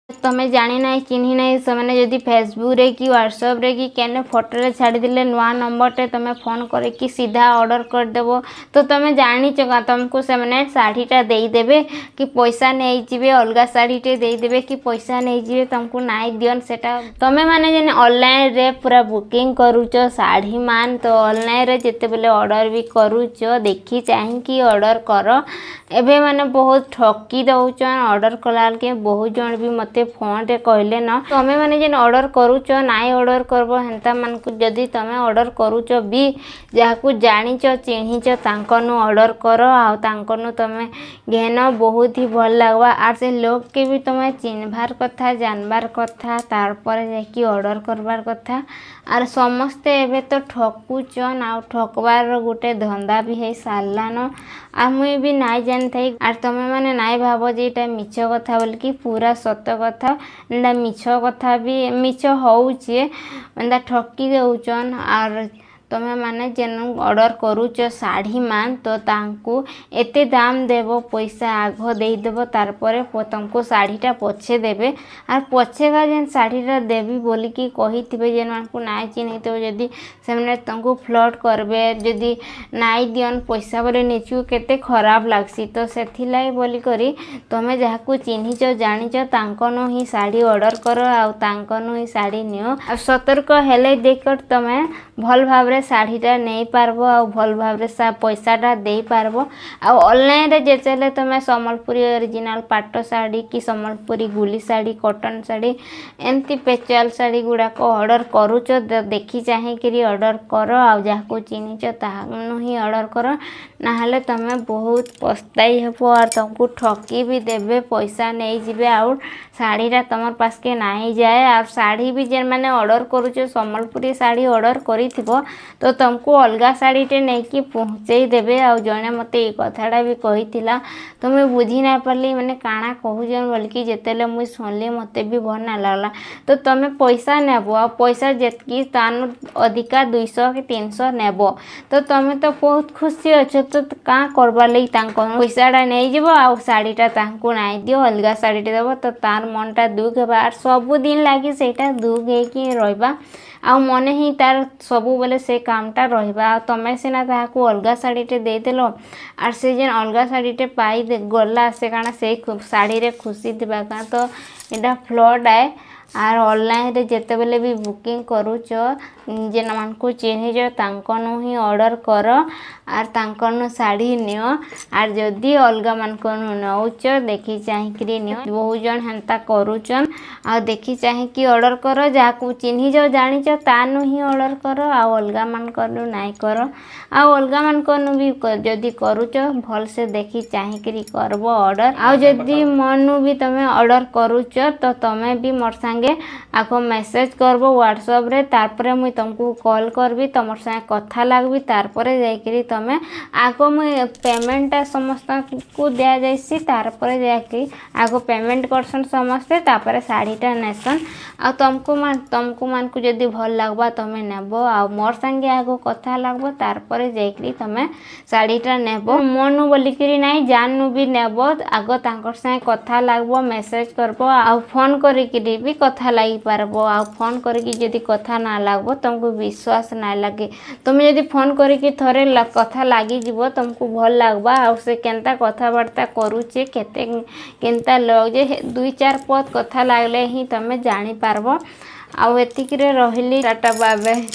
तमें जानी ना चिन्ह ना से जदि फेसबुक रे कि व्हाट्सएप रे कि केने फोटो रे छाड़ी देले नुआ नंबर टे तमें फोन करे कि सीधा ऑर्डर कर देबो तो तमें जानी चका तुमको से मैंने साड़ीटा दे देबे कि पैसा नहीं जीवे अलग साड़ी टे दे देबे कि पैसा नहीं जीवे तुमको नाई दियन सेटा तमें माने जेने ऑनलाइन रे पूरा बुकिंग करूचो साड़ी मान तो ऑनलाइन रे जेते बेले ऑर्डर भी करूचो देखी चाहि कि ऑर्डर करो एबे माने बहुत ठकी दउचन ऑर्डर कलाल के बहुत जन भी मते फोन रे कहले न तमे माने जेन ऑर्डर करूचो नाई ऑर्डर करबो हेंता मान को जदी तमे ऑर्डर करूचो भी जाकू जानिचो चिन्हिचो तांकनु ऑर्डर करो आ तांकनु तमे घेनो बहुत ही भल लागबा आर से लोग के भी तमे चिन्हबार कथा जानबार कथा तार पर जाकी ऑर्डर करबार कथा आर समस्ते एबे तो ठकुचन आ ठकबार गोटे धंदा भी है सारलान आ मुई भी नाई जान थाई आर तमे माने नाई भाबो जे एटा मिछ कथा बोल कि पूरा सत्य कथा एंदा मिछ कथा भी मिछ होउचे एंदा ठकी देउचन आर तमे माने जेन ऑर्डर करूच साड़ी मान तो तांको एते दाम देबो पैसा आगो दे देबो तार परे तुमको साड़ीटा पछे देबे आर पछेगा जेन साड़ीटा देबी बोली कि कहिथिबे जेन मानकु नाइ चिन्हितो जदी सेमने तुमको फ्लड करबे जदी नाइ दियन पैसा बोले नेचु केते खराब लागसी तो सेथिलाई बोली करी तमे जाहाकु चिन्हिचो जानिचो तांकनो ही साड़ी ऑर्डर करो आ तांकनो ही साड़ी नियो आ सतर्क हेले देखकर तमे भल भाबरे साड़ीटा नहीं पारबो आ भल भाबरे पैसाटा दे पारबो आ ऑनलाइन रे जेचले तमे सम्बलपुरी ओरिजिनल पाटो साड़ी कि सम्बलपुरी गुली साड़ी कॉटन साड़ी एमती पेचुअल साड़ी गुडा को ऑर्डर करूचो देखी चाहे कि ऑर्डर करो आ जाको चिन्हिचो ताहानु ही ऑर्डर करो नाहले तमे बहुत पछताई हेबो और तुमको ठकी भी देबे पैसा नहीं जिबे आ साड़ीटा तमर पास के नहीं जाए और साड़ी भी जेन माने ऑर्डर करूचो सम्बलपुरी साड़ी ऑर्डर करिथिबो तो तुमको अलग साड़ीटे नहीं कि पहुँचे देबे आ जने मते ए कथाटा भी कहिथिला तो मैं बुझी ना पारली माने काना कहूजन बोलकी जेतेले मुई सुनली मते भी भल ना लागला तो तमे पैसा नेबो आ पैसा जेतकी तानु अधिका 200 कि 300 नेबो तो तमे तो बहुत खुशी अछो तो का करबा लई तांको पैसाटा नहीं जीवो आ साड़ीटा तांको नाइ दियो अलग साड़ीटे देबो तो तार मनटा दुख हेबा आर सब दिन लागी सेटा दुख हे कि रहबा आ मने ही तार सबु बेले से कामटा रहबा तमे सिना ताहाकू अलगा साड़ीटे दे देलो आर से जेन अलगा साड़ीटे पाई दे गला से काना से साड़ी रे खुशी दिबा का तो एटा फ्लड आए आर ऑनलाइन रे जेते बेले भी बुकिंग करूच जेन मानकू चिन्हिज तांकनु ही ऑर्डर करो आर तांकनु साड़ी नियो आर जदी अलगा मानकनु नउच देखी चाहि कि नियो बहुत जन हेंता करूचन आ देखी चाहि कि ऑर्डर करो जाकू चिन्हिज जानिच तानु ही ऑर्डर करो आ अलगा मानकनु नाइ करो आ अलगा मानकनु भी जदी करूच भल से देखी चाहि कि करबो ऑर्डर आ जदी मनु भी तमे ऑर्डर करूच तो तमे भी मोर संगे आको मेसेज करबो व्हाट्सएप रे तारपरे मुई तुमको कॉल करबी तमर संगे कथा लागबी तारपरे जाइकरी तमे आको मुई पेमेंटटा समस्त को दिया जाइसी तारपरे जाइकरी आको पेमेंट करसन समस्ते तापरे साड़ीटा नेसन आ तुमको मान को जदी भल लागबा तमे नेबो आ मोर संगे आको कथा लागबो तारपरे जाइकरी तमे साड़ीटा नेबो मोनु बोलिकरी नाही जाननु भी नेबो आगो तांकर संगे कथा लागबो मेसेज करबो आ फोन करिकरी भी कथा लागि पारबो आ फोन करिकि जदी कथा ना लागबो तुमको विश्वास ना लगे तुम जदी फोन करिकि थरे कथा लागि जीवो तुमको भल लागबा आ से केनता कथा वार्ता करूचे केते केनता लोग जे 2-4 पद कथा लागले ही तमे जानि पारबो आ एतिकरे रहिली टाटा बाय बाय।